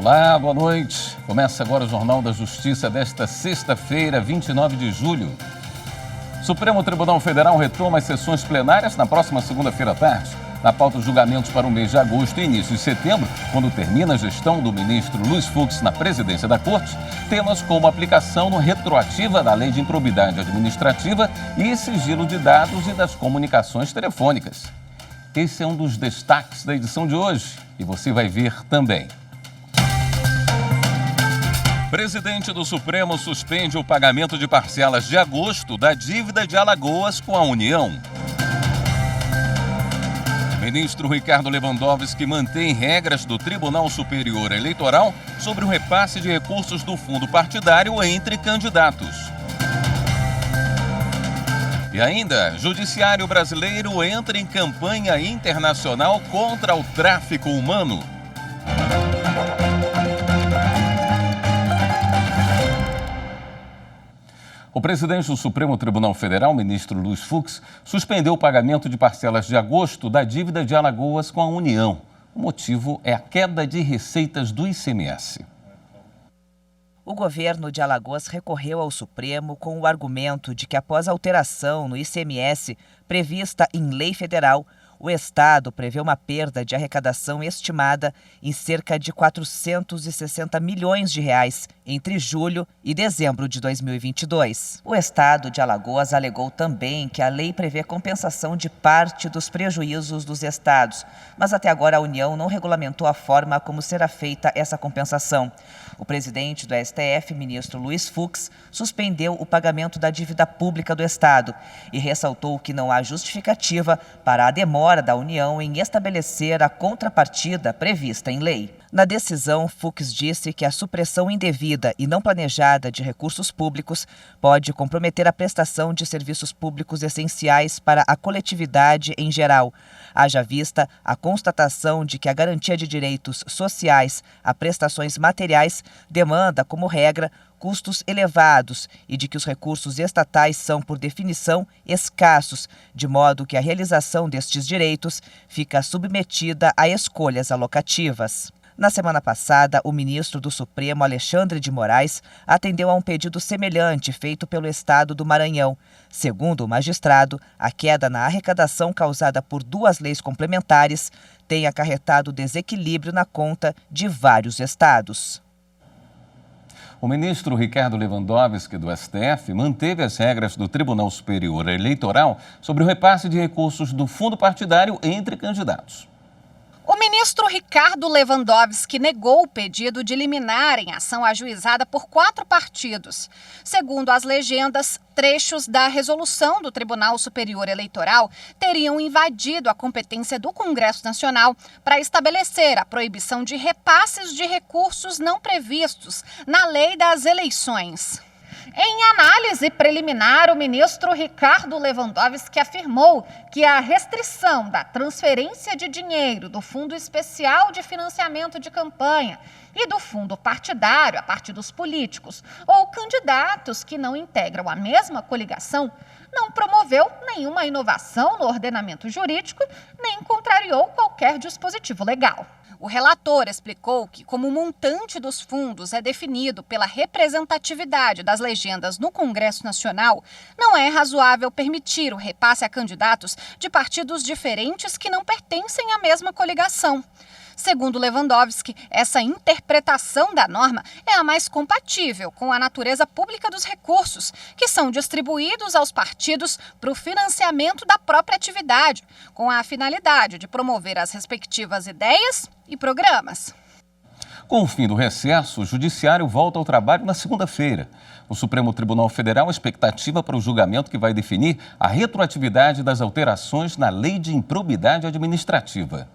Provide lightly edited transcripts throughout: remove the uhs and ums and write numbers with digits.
Olá, boa noite. Começa agora o Jornal da Justiça desta sexta-feira, 29 de julho. Supremo Tribunal Federal retoma as sessões plenárias na próxima segunda-feira à tarde. Na pauta, os julgamentos para o mês de agosto e início de setembro, quando termina a gestão do ministro Luiz Fux na presidência da Corte, temas como aplicação retroativa da Lei de Improbidade Administrativa e sigilo de dados e das comunicações telefônicas. Esse é um dos destaques da edição de hoje e você vai ver também. Presidente do Supremo suspende o pagamento de parcelas de agosto da dívida de Alagoas com a União. Ministro Ricardo Lewandowski mantém regras do Tribunal Superior Eleitoral sobre o repasse de recursos do fundo partidário entre candidatos. E ainda, Judiciário brasileiro entra em campanha internacional contra o tráfico humano. O presidente do Supremo Tribunal Federal, ministro Luiz Fux, suspendeu o pagamento de parcelas de agosto da dívida de Alagoas com a União. O motivo é a queda de receitas do ICMS. O governo de Alagoas recorreu ao Supremo com o argumento de que, após a alteração no ICMS prevista em lei federal, o Estado prevê uma perda de arrecadação estimada em cerca de 460 milhões de reais entre julho e dezembro de 2022. O Estado de Alagoas alegou também que a lei prevê compensação de parte dos prejuízos dos estados, mas até agora a União não regulamentou a forma como será feita essa compensação. O presidente do STF, ministro Luiz Fux, suspendeu o pagamento da dívida pública do Estado e ressaltou que não há justificativa para a demora da União em estabelecer a contrapartida prevista em lei. Na decisão, Fux disse que a supressão indevida e não planejada de recursos públicos pode comprometer a prestação de serviços públicos essenciais para a coletividade em geral, haja vista a constatação de que a garantia de direitos sociais a prestações materiais demanda, como regra, custos elevados e de que os recursos estatais são, por definição, escassos, de modo que a realização destes direitos fica submetida a escolhas alocativas. Na semana passada, o ministro do Supremo, Alexandre de Moraes, atendeu a um pedido semelhante feito pelo Estado do Maranhão. Segundo o magistrado, a queda na arrecadação causada por duas leis complementares tem acarretado desequilíbrio na conta de vários estados. O ministro Ricardo Lewandowski, do STF, manteve as regras do Tribunal Superior Eleitoral sobre o repasse de recursos do fundo partidário entre candidatos. O ministro Ricardo Lewandowski negou o pedido de liminar em ação ajuizada por 4 partidos. Segundo as legendas, trechos da resolução do Tribunal Superior Eleitoral teriam invadido a competência do Congresso Nacional para estabelecer a proibição de repasses de recursos não previstos na Lei das Eleições. Em análise preliminar, o ministro Ricardo Lewandowski afirmou que a restrição da transferência de dinheiro do Fundo Especial de Financiamento de Campanha e do fundo partidário a partidos políticos ou candidatos que não integram a mesma coligação não promoveu nenhuma inovação no ordenamento jurídico nem contrariou qualquer dispositivo legal. O relator explicou que, como o montante dos fundos é definido pela representatividade das legendas no Congresso Nacional, não é razoável permitir o repasse a candidatos de partidos diferentes que não pertencem à mesma coligação. Segundo Lewandowski, essa interpretação da norma é a mais compatível com a natureza pública dos recursos, que são distribuídos aos partidos para o financiamento da própria atividade, com a finalidade de promover as respectivas ideias e programas. Com o fim do recesso, o Judiciário volta ao trabalho na segunda-feira. No Supremo Tribunal Federal, a expectativa para o julgamento que vai definir a retroatividade das alterações na Lei de Improbidade Administrativa.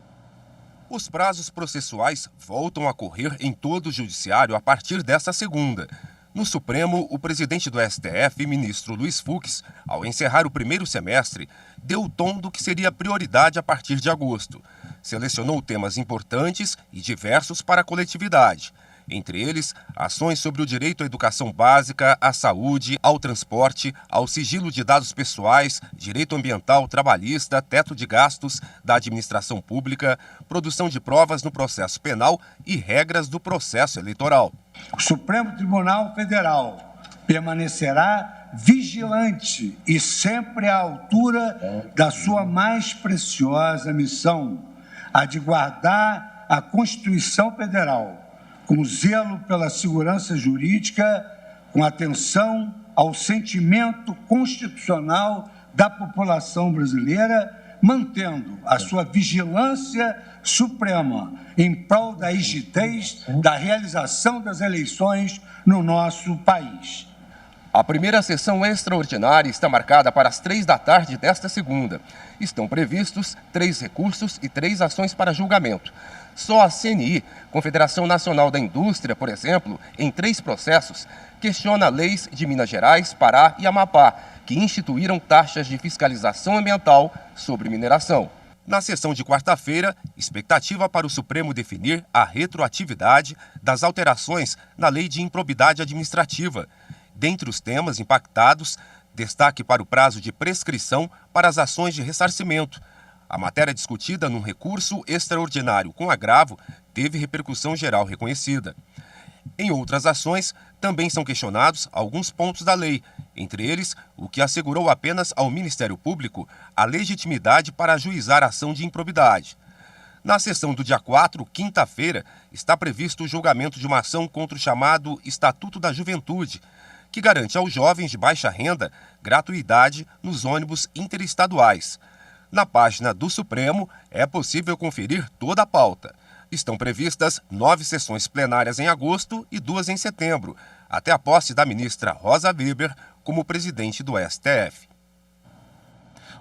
Os prazos processuais voltam a correr em todo o Judiciário a partir desta segunda. No Supremo, o presidente do STF, ministro Luiz Fux, ao encerrar o primeiro semestre, deu o tom do que seria prioridade a partir de agosto. Selecionou temas importantes e diversos para a coletividade. Entre eles, ações sobre o direito à educação básica, à saúde, ao transporte, ao sigilo de dados pessoais, direito ambiental, trabalhista, teto de gastos da administração pública, produção de provas no processo penal e regras do processo eleitoral. O Supremo Tribunal Federal permanecerá vigilante e sempre à altura da sua mais preciosa missão, a de guardar a Constituição Federal, com zelo pela segurança jurídica, com atenção ao sentimento constitucional da população brasileira, mantendo a sua vigilância suprema em prol da rigidez da realização das eleições no nosso país. A primeira sessão extraordinária está marcada para as 15h desta segunda. Estão previstos 3 recursos e 3 ações para julgamento. Só a CNI, Confederação Nacional da Indústria, por exemplo, em 3 processos, questiona leis de Minas Gerais, Pará e Amapá, que instituíram taxas de fiscalização ambiental sobre mineração. Na sessão de quarta-feira, expectativa para o Supremo definir a retroatividade das alterações na Lei de Improbidade Administrativa. Dentre os temas impactados, destaque para o prazo de prescrição para as ações de ressarcimento. A matéria discutida num recurso extraordinário com agravo teve repercussão geral reconhecida. Em outras ações, também são questionados alguns pontos da lei, entre eles o que assegurou apenas ao Ministério Público a legitimidade para ajuizar a ação de improbidade. Na sessão do dia 4, quinta-feira, está previsto o julgamento de uma ação contra o chamado Estatuto da Juventude, que garante aos jovens de baixa renda gratuidade nos ônibus interestaduais. Na página do Supremo é possível conferir toda a pauta. Estão previstas 9 sessões plenárias em agosto e 2 em setembro, até a posse da ministra Rosa Weber como presidente do STF.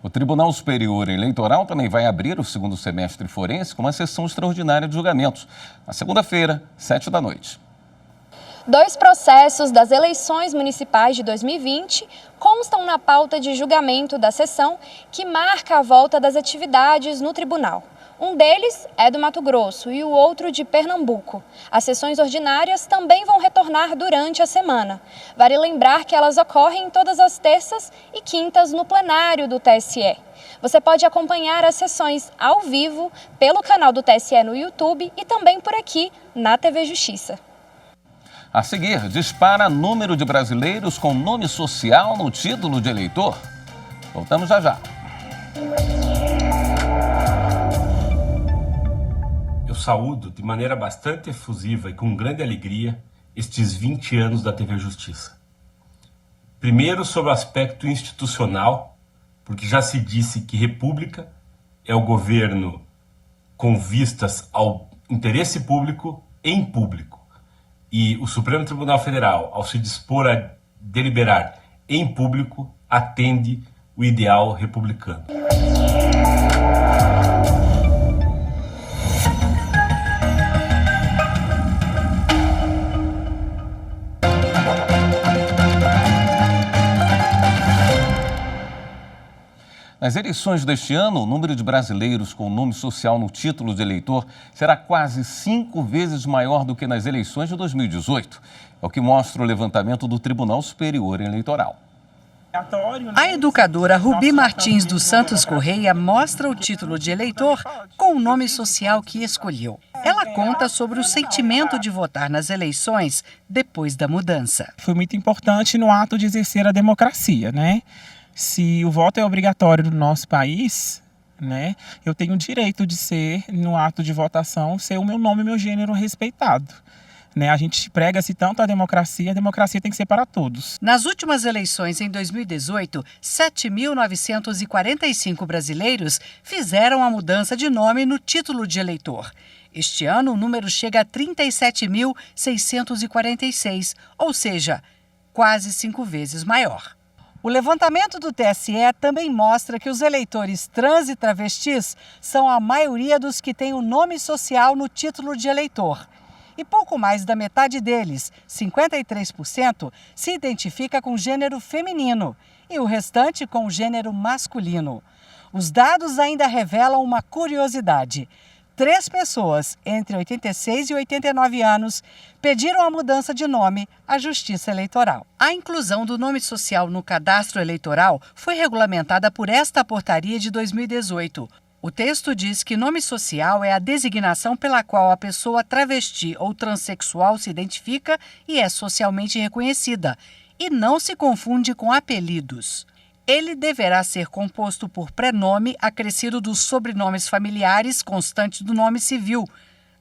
O Tribunal Superior Eleitoral também vai abrir o segundo semestre forense com uma sessão extraordinária de julgamentos, na segunda-feira, 19h. 2 processos das eleições municipais de 2020 constam na pauta de julgamento da sessão que marca a volta das atividades no tribunal. Um deles é do Mato Grosso e o outro de Pernambuco. As sessões ordinárias também vão retornar durante a semana. Vale lembrar que elas ocorrem todas as terças e quintas no plenário do TSE. Você pode acompanhar as sessões ao vivo pelo canal do TSE no YouTube e também por aqui na TV Justiça. A seguir, dispara número de brasileiros com nome social no título de eleitor. Voltamos já já. Eu saúdo de maneira bastante efusiva e com grande alegria estes 20 anos da TV Justiça. Primeiro, sobre o aspecto institucional, porque já se disse que república é o governo com vistas ao interesse público em público. E o Supremo Tribunal Federal, ao se dispor a deliberar em público, atende o ideal republicano. Nas eleições deste ano, o número de brasileiros com nome social no título de eleitor será quase 5 vezes maior do que nas eleições de 2018. É o que mostra o levantamento do Tribunal Superior Eleitoral. A educadora Rubi Martins dos Santos Correia mostra o título de eleitor com o nome social que escolheu. Ela conta sobre o sentimento de votar nas eleições depois da mudança. Foi muito importante no ato de exercer a democracia, né? Se o voto é obrigatório no nosso país, né, eu tenho o direito de ser, no ato de votação, ser o meu nome e meu gênero respeitado. Né? A gente prega-se tanto a democracia tem que ser para todos. Nas últimas eleições, em 2018, 7.945 brasileiros fizeram a mudança de nome no título de eleitor. Este ano, o número chega a 37.646, ou seja, quase 5 vezes maior. O levantamento do TSE também mostra que os eleitores trans e travestis são a maioria dos que têm o nome social no título de eleitor. E pouco mais da metade deles, 53%, se identifica com gênero feminino e o restante com gênero masculino. Os dados ainda revelam uma curiosidade. 3 pessoas, entre 86 e 89 anos, pediram a mudança de nome à Justiça Eleitoral. A inclusão do nome social no cadastro eleitoral foi regulamentada por esta portaria de 2018. O texto diz que nome social é a designação pela qual a pessoa travesti ou transexual se identifica e é socialmente reconhecida, e não se confunde com apelidos. Ele deverá ser composto por prenome acrescido dos sobrenomes familiares constantes do nome civil,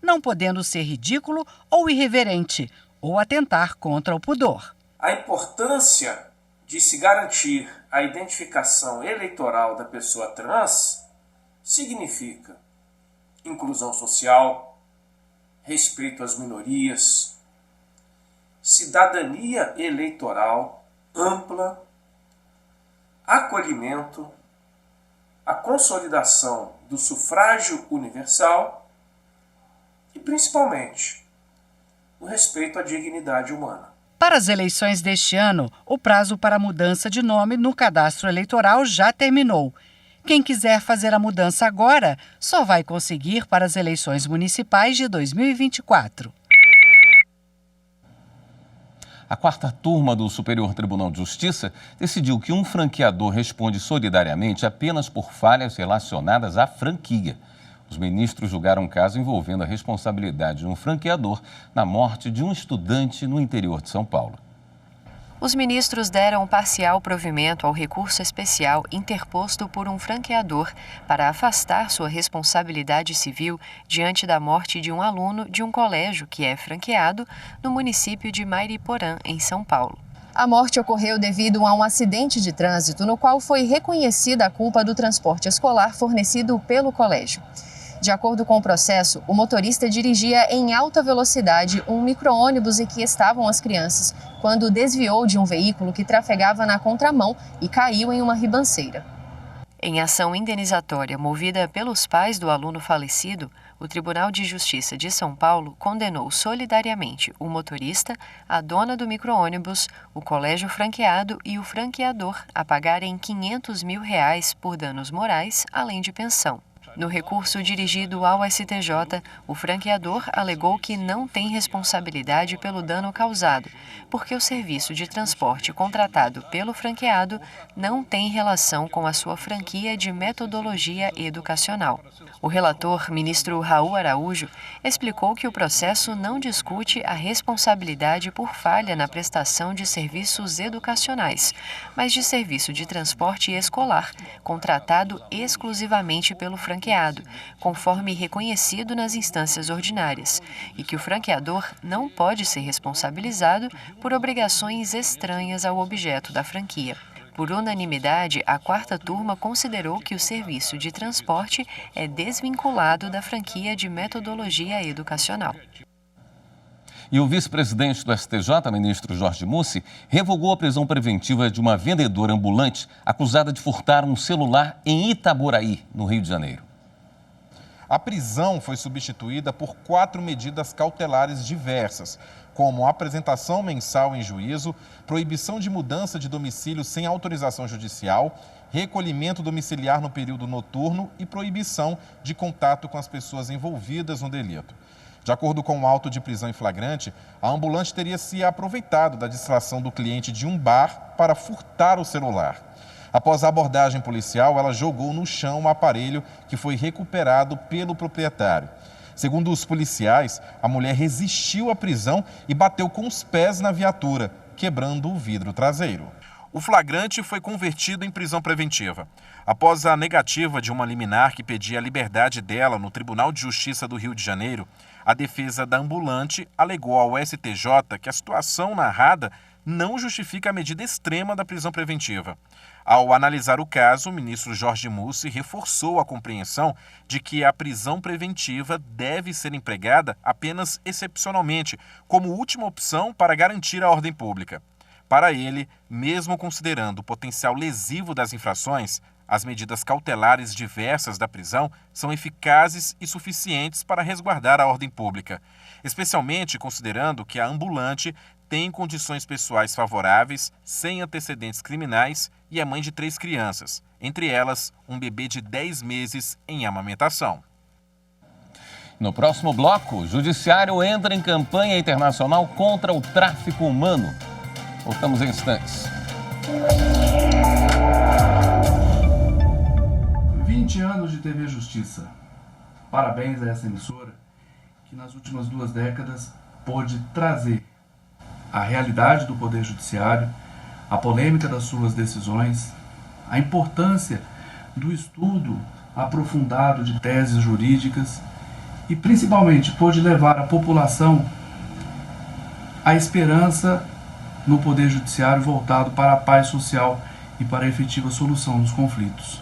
não podendo ser ridículo ou irreverente, ou atentar contra o pudor. A importância de se garantir a identificação eleitoral da pessoa trans significa inclusão social, respeito às minorias, cidadania eleitoral ampla, acolhimento, a consolidação do sufrágio universal e, principalmente, o respeito à dignidade humana. Para as eleições deste ano, o prazo para a mudança de nome no cadastro eleitoral já terminou. Quem quiser fazer a mudança agora só vai conseguir para as eleições municipais de 2024. A 4ª turma do Superior Tribunal de Justiça decidiu que um franqueador responde solidariamente apenas por falhas relacionadas à franquia. Os ministros julgaram um caso envolvendo a responsabilidade de um franqueador na morte de um estudante no interior de São Paulo. Os ministros deram parcial provimento ao recurso especial interposto por um franqueador para afastar sua responsabilidade civil diante da morte de um aluno de um colégio que é franqueado no município de Mairiporã, em São Paulo. A morte ocorreu devido a um acidente de trânsito no qual foi reconhecida a culpa do transporte escolar fornecido pelo colégio. De acordo com o processo, o motorista dirigia em alta velocidade um micro-ônibus em que estavam as crianças, quando desviou de um veículo que trafegava na contramão e caiu em uma ribanceira. Em ação indenizatória movida pelos pais do aluno falecido, o Tribunal de Justiça de São Paulo condenou solidariamente o motorista, a dona do micro-ônibus, o colégio franqueado e o franqueador a pagarem R$500 mil por danos morais, além de pensão. No recurso dirigido ao STJ, o franqueador alegou que não tem responsabilidade pelo dano causado, porque o serviço de transporte contratado pelo franqueado não tem relação com a sua franquia de metodologia educacional. O relator, ministro Raul Araújo, explicou que o processo não discute a responsabilidade por falha na prestação de serviços educacionais, mas de serviço de transporte escolar, contratado exclusivamente pelo franqueado, conforme reconhecido nas instâncias ordinárias, e que o franqueador não pode ser responsabilizado por obrigações estranhas ao objeto da franquia. Por unanimidade, a 4ª turma considerou que o serviço de transporte é desvinculado da franquia de metodologia educacional. E o vice-presidente do STJ, ministro Jorge Mussi, revogou a prisão preventiva de uma vendedora ambulante acusada de furtar um celular em Itaboraí, no Rio de Janeiro. A prisão foi substituída por 4 medidas cautelares diversas, como apresentação mensal em juízo, proibição de mudança de domicílio sem autorização judicial, recolhimento domiciliar no período noturno e proibição de contato com as pessoas envolvidas no delito. De acordo com o auto de prisão em flagrante, a ambulante teria se aproveitado da distração do cliente de um bar para furtar o celular. Após a abordagem policial, ela jogou no chão um aparelho que foi recuperado pelo proprietário. Segundo os policiais, a mulher resistiu à prisão e bateu com os pés na viatura, quebrando o vidro traseiro. O flagrante foi convertido em prisão preventiva. Após a negativa de uma liminar que pedia a liberdade dela no Tribunal de Justiça do Rio de Janeiro, a defesa da ambulante alegou ao STJ que a situação narrada não justifica a medida extrema da prisão preventiva. Ao analisar o caso, o ministro Jorge Mussi reforçou a compreensão de que a prisão preventiva deve ser empregada apenas excepcionalmente, como última opção para garantir a ordem pública. Para ele, mesmo considerando o potencial lesivo das infrações, as medidas cautelares diversas da prisão são eficazes e suficientes para resguardar a ordem pública, especialmente considerando que a ambulante tem condições pessoais favoráveis, sem antecedentes criminais e é mãe de 3 crianças, entre elas um bebê de 10 meses em amamentação. No próximo bloco, o Judiciário entra em campanha internacional contra o tráfico humano. Voltamos em instantes. 20 anos de TV Justiça. Parabéns a essa emissora que nas últimas 2 décadas pôde trazer a realidade do Poder Judiciário, a polêmica das suas decisões, a importância do estudo aprofundado de teses jurídicas e principalmente pôde levar a população à esperança no Poder Judiciário voltado para a paz social e para a efetiva solução dos conflitos.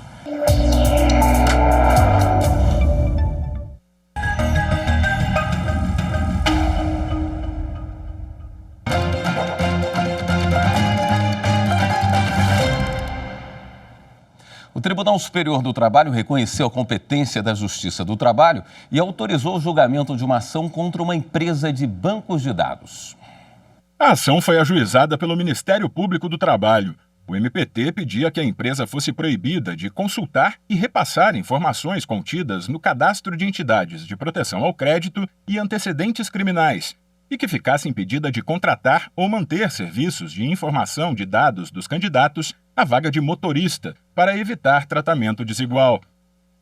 O Tribunal Superior do Trabalho reconheceu a competência da Justiça do Trabalho e autorizou o julgamento de uma ação contra uma empresa de bancos de dados. A ação foi ajuizada pelo Ministério Público do Trabalho. O MPT pedia que a empresa fosse proibida de consultar e repassar informações contidas no Cadastro de Entidades de Proteção ao Crédito e antecedentes criminais, e que ficasse impedida de contratar ou manter serviços de informação de dados dos candidatos à vaga de motorista, para evitar tratamento desigual.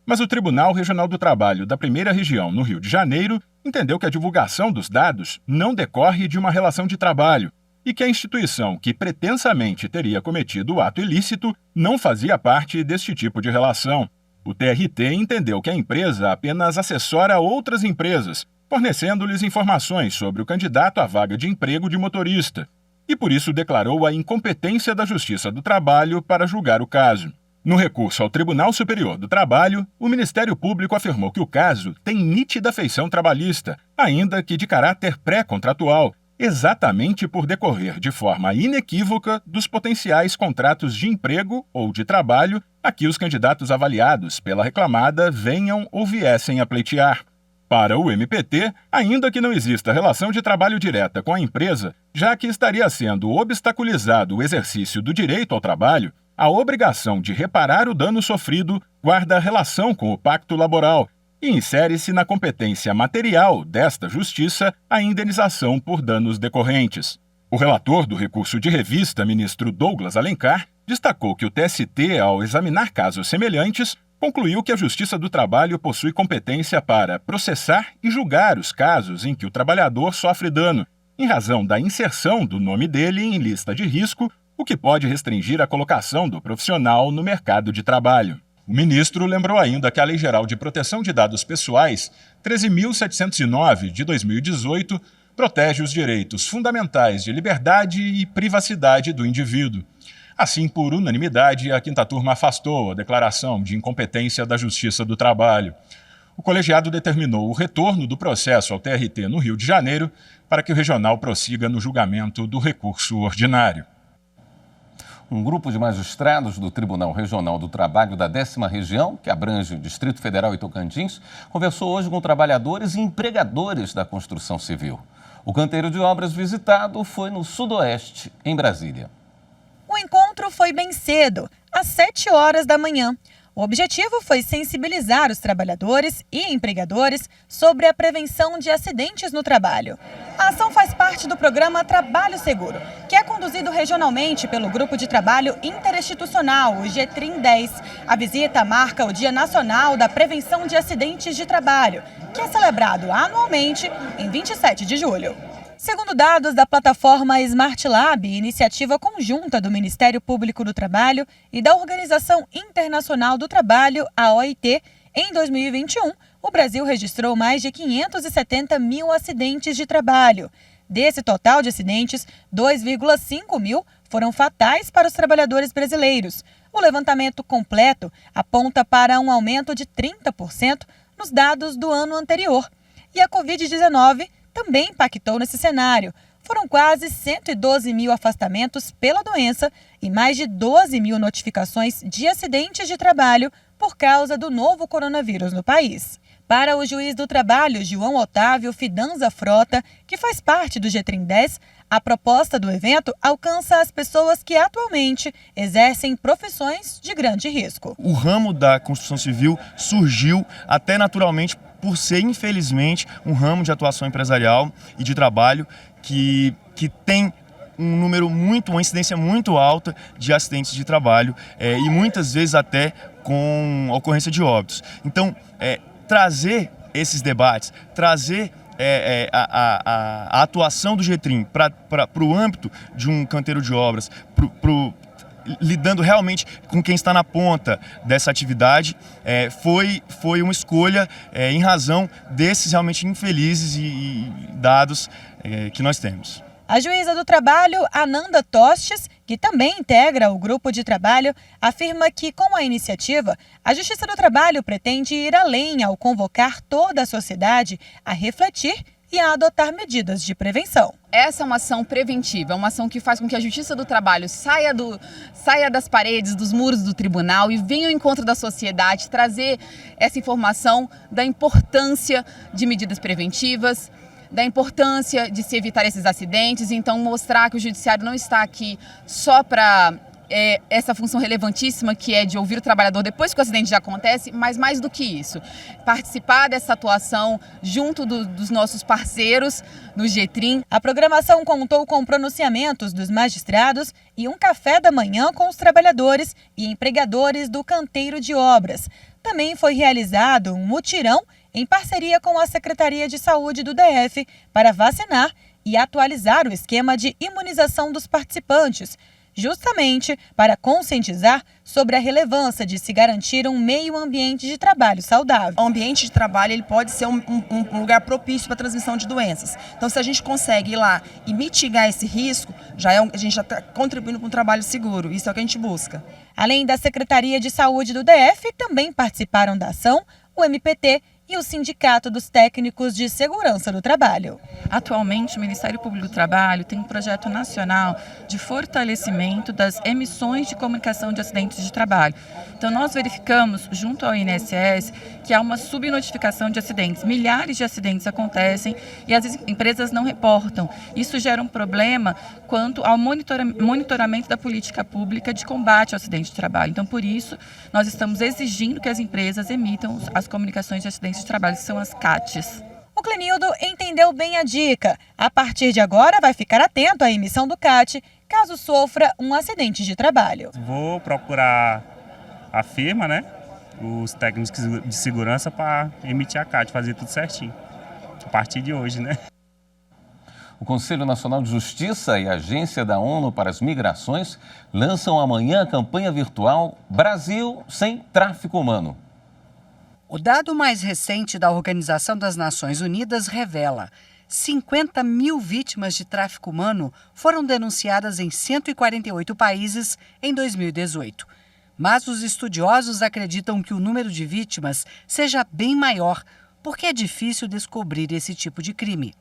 Mas o Tribunal Regional do Trabalho da Primeira Região, no Rio de Janeiro, entendeu que a divulgação dos dados não decorre de uma relação de trabalho e que a instituição que pretensamente teria cometido o ato ilícito não fazia parte deste tipo de relação. O TRT entendeu que a empresa apenas assessora outras empresas, fornecendo-lhes informações sobre o candidato à vaga de emprego de motorista, e por isso declarou a incompetência da Justiça do Trabalho para julgar o caso. No recurso ao Tribunal Superior do Trabalho, o Ministério Público afirmou que o caso tem nítida feição trabalhista, ainda que de caráter pré-contratual, exatamente por decorrer de forma inequívoca dos potenciais contratos de emprego ou de trabalho a que os candidatos avaliados pela reclamada venham ou viessem a pleitear. Para o MPT, ainda que não exista relação de trabalho direta com a empresa, já que estaria sendo obstaculizado o exercício do direito ao trabalho, a obrigação de reparar o dano sofrido guarda relação com o pacto laboral e insere-se na competência material desta justiça a indenização por danos decorrentes. O relator do recurso de revista, ministro Douglas Alencar, destacou que o TST, ao examinar casos semelhantes, concluiu que a Justiça do Trabalho possui competência para processar e julgar os casos em que o trabalhador sofre dano, em razão da inserção do nome dele em lista de risco, o que pode restringir a colocação do profissional no mercado de trabalho. O ministro lembrou ainda que a Lei Geral de Proteção de Dados Pessoais, 13.709, de 2018, protege os direitos fundamentais de liberdade e privacidade do indivíduo. Assim, por unanimidade, a quinta turma afastou a declaração de incompetência da Justiça do Trabalho. O colegiado determinou o retorno do processo ao TRT no Rio de Janeiro para que o regional prossiga no julgamento do recurso ordinário. Um grupo de magistrados do Tribunal Regional do Trabalho da 10ª Região, que abrange o Distrito Federal e Tocantins, conversou hoje com trabalhadores e empregadores da construção civil. O canteiro de obras visitado foi no Sudoeste, em Brasília. O encontro foi bem cedo, às 7 horas da manhã. O objetivo foi sensibilizar os trabalhadores e empregadores sobre a prevenção de acidentes no trabalho. A ação faz parte do programa Trabalho Seguro, que é conduzido regionalmente pelo Grupo de Trabalho Interinstitucional, o G3010. A visita marca o Dia Nacional da Prevenção de Acidentes de Trabalho, que é celebrado anualmente em 27 de julho. Segundo dados da plataforma Smart Lab, iniciativa conjunta do Ministério Público do Trabalho e da Organização Internacional do Trabalho, a OIT, em 2021, o Brasil registrou mais de 570 mil acidentes de trabalho. Desse total de acidentes, 2,5 mil foram fatais para os trabalhadores brasileiros. O levantamento completo aponta para um aumento de 30% nos dados do ano anterior. E a Covid-19 também impactou nesse cenário. Foram quase 112 mil afastamentos pela doença e mais de 12 mil notificações de acidentes de trabalho por causa do novo coronavírus no país. Para o juiz do trabalho, João Otávio Fidanza Frota, que faz parte do G3010, a proposta do evento alcança as pessoas que atualmente exercem profissões de grande risco. O ramo da construção civil surgiu até naturalmente por ser, infelizmente, um ramo de atuação empresarial e de trabalho que tem uma incidência muito alta de acidentes de trabalho e muitas vezes até com ocorrência de óbitos. Então, trazer esses debates, trazer a atuação do GETRIM para o âmbito de um canteiro de obras, lidando realmente com quem está na ponta dessa atividade, foi uma escolha em razão desses realmente infelizes e dados que nós temos. A juíza do trabalho, Ananda Tostes, que também integra o grupo de trabalho, afirma que, com a iniciativa, a Justiça do Trabalho pretende ir além ao convocar toda a sociedade a refletir e a adotar medidas de prevenção. Essa é uma ação preventiva, uma ação que faz com que a Justiça do Trabalho saia das paredes, dos muros do tribunal e venha ao encontro da sociedade, trazer essa informação da importância de medidas preventivas, da importância de se evitar esses acidentes, então mostrar que o judiciário não está aqui só para essa função relevantíssima que é de ouvir o trabalhador depois que o acidente já acontece, mas mais do que isso, participar dessa atuação junto dos nossos parceiros no GETRIM. A programação contou com pronunciamentos dos magistrados e um café da manhã com os trabalhadores e empregadores do canteiro de obras. Também foi realizado um mutirão em parceria com a Secretaria de Saúde do DF para vacinar e atualizar o esquema de imunização dos participantes, justamente para conscientizar sobre a relevância de se garantir um meio ambiente de trabalho saudável. O ambiente de trabalho ele pode ser um lugar propício para a transmissão de doenças. Então, se a gente consegue ir lá e mitigar esse risco, a gente já está contribuindo para um trabalho seguro. Isso é o que a gente busca. Além da Secretaria de Saúde do DF, também participaram da ação o MPT e o Sindicato dos Técnicos de Segurança do Trabalho. Atualmente, o Ministério Público do Trabalho tem um projeto nacional de fortalecimento das emissões de comunicação de acidentes de trabalho. Então, nós verificamos, junto ao INSS, que há uma subnotificação de acidentes. Milhares de acidentes acontecem e as empresas não reportam. Isso gera um problema quanto ao monitoramento da política pública de combate ao acidente de trabalho. Então, por isso, nós estamos exigindo que as empresas emitam as comunicações de acidentes de trabalho, que são as CATs. O Clenildo entendeu bem a dica. A partir de agora, vai ficar atento à emissão do CAT, caso sofra um acidente de trabalho. Vou procurar a firma, os técnicos de segurança para emitir a CAT, fazer tudo certinho. A partir de hoje, O Conselho Nacional de Justiça e a Agência da ONU para as Migrações lançam amanhã a campanha virtual Brasil Sem Tráfico Humano. O dado mais recente da Organização das Nações Unidas revela: 50 mil vítimas de tráfico humano foram denunciadas em 148 países em 2018. Mas os estudiosos acreditam que o número de vítimas seja bem maior, porque é difícil descobrir esse tipo de crime.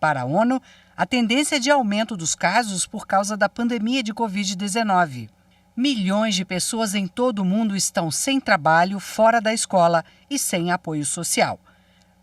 Para a ONU, a tendência é de aumento dos casos por causa da pandemia de Covid-19. Milhões de pessoas em todo o mundo estão sem trabalho, fora da escola e sem apoio social.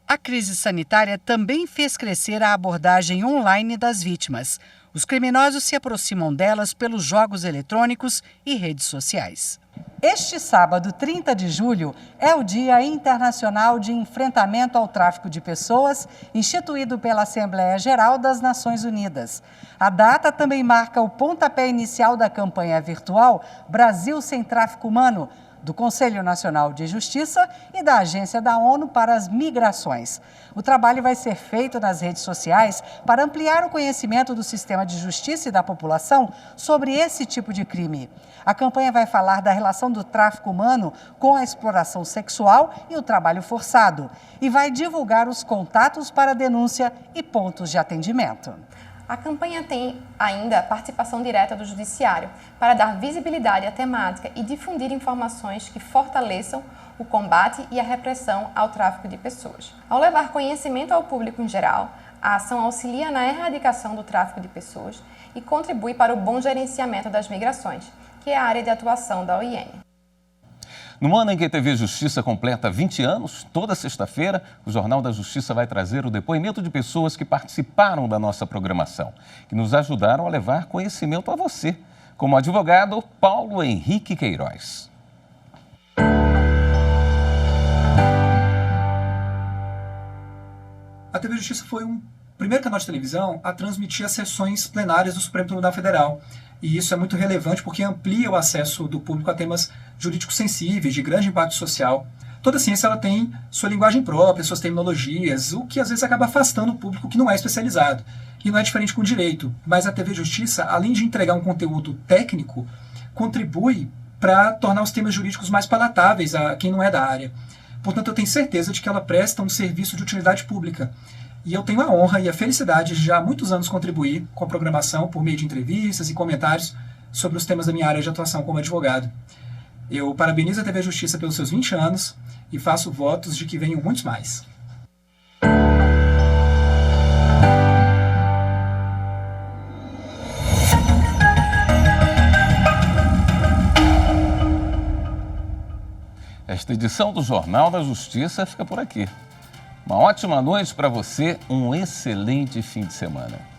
A crise sanitária também fez crescer a abordagem online das vítimas. Os criminosos se aproximam delas pelos jogos eletrônicos e redes sociais. Este sábado, 30 de julho, é o Dia Internacional de Enfrentamento ao Tráfico de Pessoas, instituído pela Assembleia Geral das Nações Unidas. A data também marca o pontapé inicial da campanha virtual Brasil Sem Tráfico Humano, do Conselho Nacional de Justiça e da Agência da ONU para as Migrações. O trabalho vai ser feito nas redes sociais para ampliar o conhecimento do sistema de justiça e da população sobre esse tipo de crime. A campanha vai falar da relação do tráfico humano com a exploração sexual e o trabalho forçado e vai divulgar os contatos para denúncia e pontos de atendimento. A campanha tem ainda a participação direta do Judiciário para dar visibilidade à temática e difundir informações que fortaleçam o combate e a repressão ao tráfico de pessoas. Ao levar conhecimento ao público em geral, a ação auxilia na erradicação do tráfico de pessoas e contribui para o bom gerenciamento das migrações, que é a área de atuação da OIM. No ano em que a TV Justiça completa 20 anos, toda sexta-feira, o Jornal da Justiça vai trazer o depoimento de pessoas que participaram da nossa programação, que nos ajudaram a levar conhecimento a você, como o advogado Paulo Henrique Queiroz. A TV Justiça foi o primeiro canal de televisão a transmitir as sessões plenárias do Supremo Tribunal Federal. E isso é muito relevante porque amplia o acesso do público a temas jurídicos sensíveis, de grande impacto social. Toda ciência ela tem sua linguagem própria, suas terminologias, o que às vezes acaba afastando o público que não é especializado. E não é diferente com o direito. Mas a TV Justiça, além de entregar um conteúdo técnico, contribui para tornar os temas jurídicos mais palatáveis a quem não é da área. Portanto, eu tenho certeza de que ela presta um serviço de utilidade pública. E eu tenho a honra e a felicidade de já há muitos anos contribuir com a programação por meio de entrevistas e comentários sobre os temas da minha área de atuação como advogado. Eu parabenizo a TV Justiça pelos seus 20 anos e faço votos de que venham muitos mais. Esta edição do Jornal da Justiça fica por aqui. Uma ótima noite para você, um excelente fim de semana.